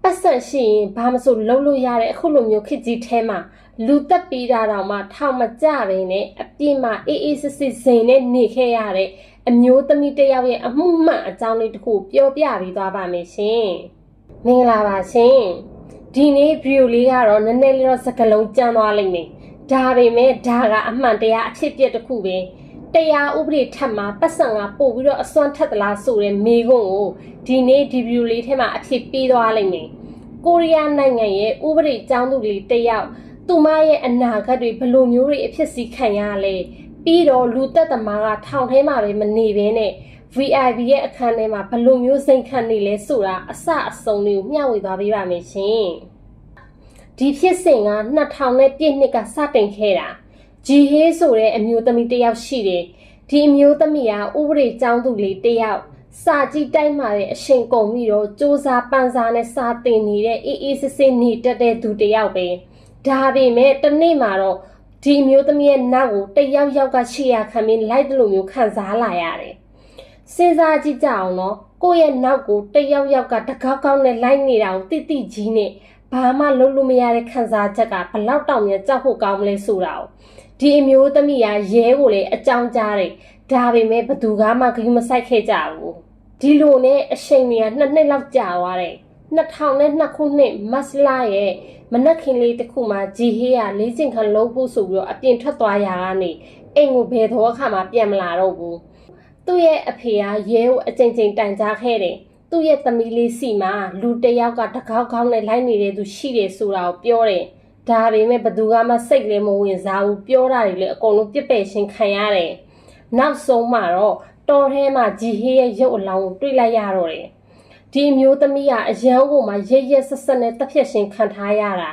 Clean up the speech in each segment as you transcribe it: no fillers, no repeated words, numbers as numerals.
ပတ်စံရှိရင်ဘာမဆိုလုံးလို့ရတဲ့အခုလိုမျိုးခစ်ကြီးထဲမှာလူတက်ပြီးတာတော့မှထောင်မကြပဲနဲ့အပြစ်မှာအေးအေးစစ်စစ်စိန်နဲ့နေခဲ့ရတဲ့အမျိုးသမီးတစ်ယောက်ရဲ့အမှုမှန်အကြောင်းလေးတစ်ခုပြောပြပြီးသွားပါမယ်ရှင်မင်္ဂလာပါရှင်ဒီနေ့ဗီဒီယိုလေးကတော့နည်းနည်းလေးတော့စကားလုံးကြမ်းသွားလိမ့်မယ်ဒါပေမဲ့ဒါကအမှန်တရားအဖြစ်အပျက်တစ်ခုပဲတရားဥပဒေထက်မှာပတ်စံကပို့ပြီးတော့အစွမ်းထက်သလားဆိုတဲ့မေးခွန်းကိုဒီနေ့ဒီဗီဒီယိုလေးထဲမှာအဖြစ်ပေးသွားလိမ့်မယ်ကိုရီးယားနိုင်ငံရဲ့ဥပဒေကျောင်းသူလေးတစ်ယောက်သူမရဲ့အနာဂတ်တွေဘယ်လိုမျိုးတွေအဖြစ်စီခံရလဲပြီးတော့လူသက်သမားကထောင်ထဲမှာပဲမနေဘဲနဲ့ VIP ရဲ့အခန်းထဲမှာဘယ်လိုမျိုးစိန်ခံနေလဲဆိုတာအစအဆုံးလေးကိုမျှဝေသွားပေးပါမယ်ရှင်ဒီဖြစ်စဉ်က2000ပြည့်နှစ်ကစတင်ခဲ့တာဂျီဟေးဆိုတဲ့အမျိုးသမီးတစ်ယောက်ရှိတယ်ဒီအမျိုးသမီးကဥပဒေကျောင်းသူလေးတစ်ယောက်စာကြည့်တိုင်းမှာပဲအရှင်ကုန်ပြီးတော့စူးစမ်းပန်းစားနဲ့စာသင်နေတဲ့အေးအေးစစ်စစ်နေတတ်တဲ့သူတစ်ယောက်ပဲဒါပေမဲ့တနေ့မှာတော့ဒီအမျိုးသမီးရဲ့နောက်ကိုတယောက်ယောက်ကခြေရခံပြီးလိုက်တယ်လို့မျိုးခံစားလာရတယ်စဉ်းစားကြည့်ကြအောင်နော်ကိုယ့်ရဲ့နောက်ကိုတယောက်ယောက်ကတကောက်ကောက်နဲ့လိုက်နေတာကိုတိတိကြီးနဲ့ဘာမှလုပ်လို့မရတဲ့ခံစားချက်ကဘလောက်တောင်များကြောက်ဖို့ကောင်းမလဲဆိုတာကိုဒီအမျိုးသမီးကရဲကိုလည်းအကြောင်းကြားတယ်ဒါပေမဲ့ဘသူကမှဂရုမစိုက်ခဲ့ကြဘူးဒီလိုနဲ့အချိန်ကြီးက2နှစ်လောက်ကြာသွားတယ်2002ခုနှစ်မတ်လရဲ့မနက်ခင်းလေးတစ်ခုမှာဂျီဟေးကလေးကျင်ခံလုံးဖို့ဆိုပြီးတော့အပြင်ထွက်သွားရာကနေအိမ်ကိုဘယ်တော့အခါမှပြန်မလာတော့ဘူးသူ့ရဲ့အဖေကရဲကိုအကြိမ်ကြိမ်တိုင်ကြားခဲ့တယ်သူ့ရဲ့သမီးလေးစီမှာလူတစ်ယောက်ကတကောက်ကောက်နဲ့လိုက်နေတဲ့သူရှိတယ်ဆိုတာကိုပြောတယ်ဒါပေမဲ့ဘသူကမှစိတ်လည်းမဝင်စားဘူးပြောတာတွေလည်းအကုန်လုံးပြစ်ပယ်ရှင်းခံရတယ်နောက်ဆုံးမှာတော့တော်ထဲမှာဂျီဟေးရဲ့ရုပ်အလောင်းကိုတွေ့လိုက်ရတော့တယ်ဒီမျိုးသမီးကအရန်ကိုမှရက်ရက်ဆက်ဆက်နဲ့တက်ဖြတ်ရှင်ခံထားရတာ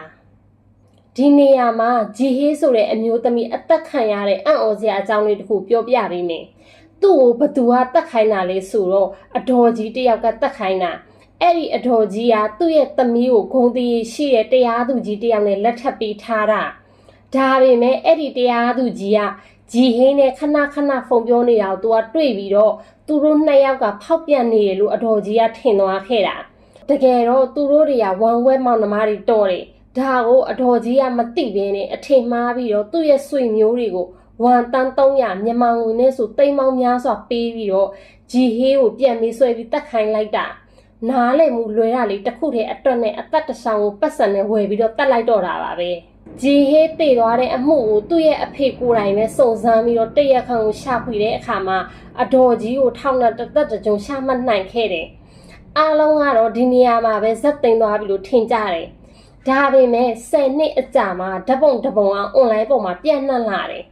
ဒီနေရာမှာဂျီဟေးဆိုတဲ့အမျိုးသမီးအသက်ခံရတဲ့အံ့ဩစရာအကြောင်းလေးတစ်ခုပြောပြပေးမယ်သူ့ကိုဘသူကတက်ခိုင်းတာလဲဆိုတော့အတော်ကြီးတစ်ယောက်ကတက်ခိုင်းတာအဲ့ဒီအတော်ကြီးကသူ့ရဲ့သမီးကိုဂုံတီရှိတဲ့တရားသူကြီးတစ်ယောက်နဲ့လက်ထပ်ပေးထားတာဒါပေမဲ့အဲ့ဒီတရားသူကြီးကဂျီဟေးနဲ့ခဏခဏဖုန်ပြောနေတာကိုသူကတွေ့ပြီးတော့သူတို့နှစ်ယောက်ကဖောက်ပြန်နေတယ်လို့အတော်ကြီးကထင်သွားခဲ့တာတကယ်တော့သူတို့တွေကဝမ်းဝဲမောင်နှမတွေတော်တယ်ဒါကိုအတော်ကြီးကမသိဘဲနဲ့အထင်မှားပြီးတော့သူ့ရဲ့ဆွေမျိုးတွေကိုဝန်တန်း300မြန်မာငွေနဲ့ဆိုတိမ်မောင်းများစွာပေးပြီးတော့ဂျီဟေးကိုပြန်ပြီးဆွဲပြီးတက်ခိုင်းလိုက်တာနားလည်မှုလွယ်တာလေးတစ်ခုတည်းအတွက်နဲ့အသက်တဆောင်ကိုပတ်စံနဲ့ဝယ်ပြီးတော့တက်လိုက်တော့တာပါပဲဂျီဟေးတည်သွားတဲ့အမှုကိုသူ့ရဲ့အဖေကိုယ်တိုင်ပဲစုံစမ်းပြီးတော့တရက်ခန့်ကိုရှာဖွေတဲ့အခါမှာအတော်ကြီးကိုထောက်နဲ့တသက်တကြုံရှာမှတ်နိုင်ခဲ့တယ်အားလုံးကတော့ဒီနေရာမှာပဲဇက်သိမ်းသွားပြီလို့ထင်ကြတယ်ဒါပေမဲ့10နှစ်အကြာမှာဓပုံက online ပေါ်မှာပြန့်နှံ့လာတယ်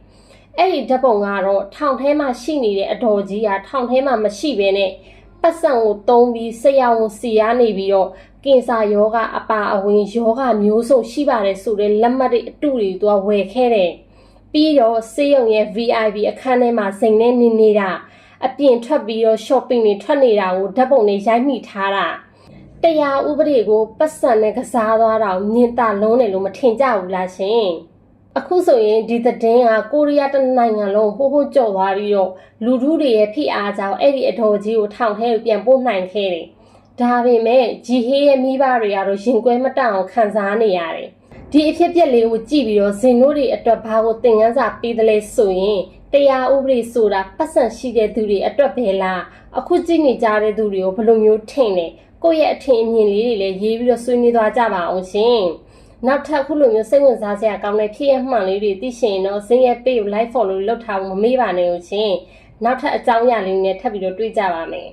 အဲ့ဒီဓပုံကတော့ထောင်ထဲမှာရှိနေတဲ့အတော်ကြီးကထောင်ထဲမှာမရှိဘဲနဲ့ပတ်စံကိုတုံးပြီးဆရာဝန်စီရနေပြီးတော့ကင်ဆာယောဂအပါအဝင်ယောဂမျိုးစုံရှိပါတယ်ဆိုတဲ့လက်မှတ်တွေအတူတွေသူကဝယ်ခဲ့တယ်ပြီးတော့စေယုံရဲ့ VIP အခန်းထဲမှာစိန်နဲ့နေနေတာအပြင်ထွက်ပြီးတော့ shopping တွေထွက်နေတာကိုဓာတ်ပုံတွေရိုက်မိထားတာတရားဥပဒေကိုပတ်စံနဲ့ကစားသွားတာကိုညင်တာလုံးတယ်လို့မထင်ကြဘူးလားရှင်အခုဆိုရင်ဒီသတင်းကကိုရီးယားတနိုင်ငံလုံးဟိုးဟိုးကြော်သွားပြီးတော့လူထုတွေရဲ့ဖိအားကြောင့်အဲ့ဒီအတော်ကြီးကိုထောင်ထဲကိုပြန်ပို့နိုင်ခဲ့တယ်ဒါပေမဲ့ဂျီဟေးရဲ့မိဘတွေကတော့ရင်ကွဲမတန့်အောင်ခံစားနေရတယ်ဒီအဖြစ်အပျက်လေးကိုကြည့်ပြီးတော့ဇင်တို့တွေအတွက်ဘာကိုသင်ခန်းစာပေးတယ်လဲဆိုရင်တရားဥပဒေဆိုတာပတ်စံရှိတဲ့သူတွေအတွက်ပဲလားအခုကြည့်နေကြတဲ့သူတွေကိုဘယ်လိုမျိုးထင်လဲကိုယ့်ရဲ့အထင်အမြင်လေးတွေလည်းရေးပြီးတော့ဆွေးနွေးသွားကြပါအောင်ရှင်နောက်ထပ်ခုလိုမျိုးစိတ်ဝင်စားစရာကောင်းတဲ့ဖြစ်ရမှန်လေးတွေသိရှင်တော့ဇင်ရဲ့ page ကို like follow လုပ်ထားဖို့မမေ့ပါနဲ့ဦးရှင်နောက်ထပ်အကြောင်းအရာလေးနဲ့ထပ်ပြီးတော့တွေ့ကြပါမယ်